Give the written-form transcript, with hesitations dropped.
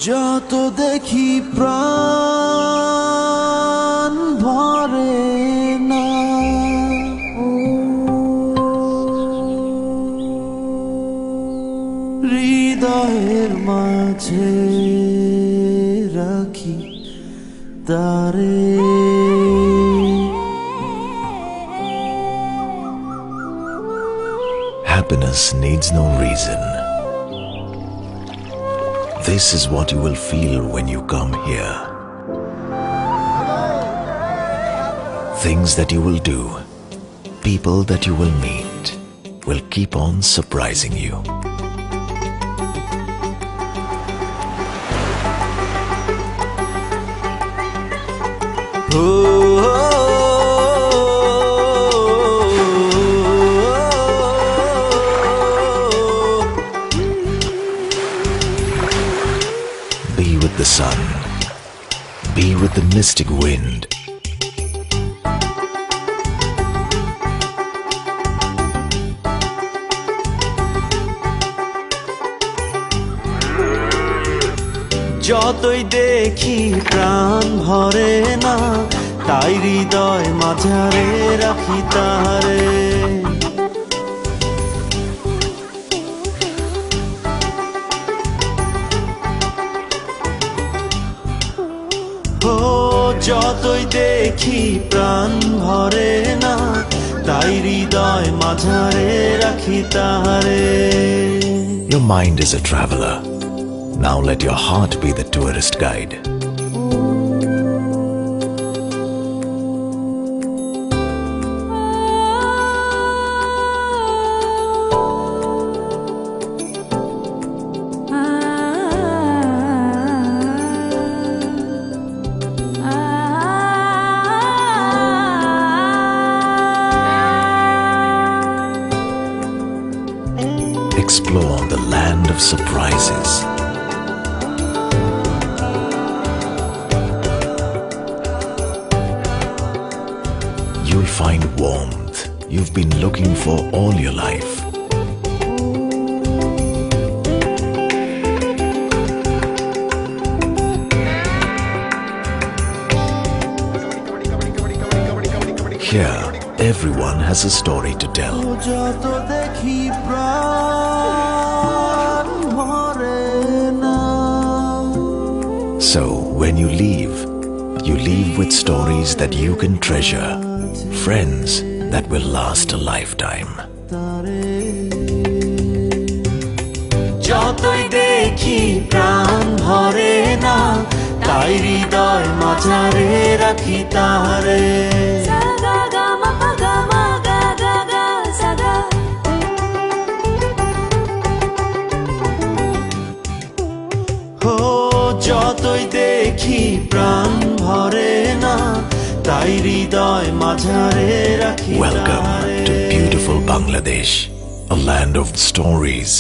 যত দেখি প্রাণ ভরে না, হৃদয়ের মাঝে রাখি তারে। Happiness needs no reason. This is what you will feel when you come here. Things that you will do, people that you will meet, will keep on surprising you. Be with the sun. Be with the mystic wind. যতই দেখি প্রাণ ভরে না, তাই হৃদয় মাঝারে রাখি তারে। ও যতই দেখি প্রাণ ভরে না, তাই হৃদয় মাঝারে রাখি তারে। Your mind is a traveler. Now let your heart be the tourist guide. Explore the land of surprises. You'll find warmth you've been looking for all your life. Here, everyone has a story to tell. যত দেখি প্রাণ ভরে না। So, when you leave with stories that you can treasure, friends that will last a lifetime. যতই দেখি প্রাণ ভরে না, তাই হৃদয় মাঝারে রাখি তারে। ও যতই দেখি প্রাণ ভরে না, তাই হৃদয় মাঝারে রাখি তারে। Welcome to beautiful Bangladesh, a land of stories,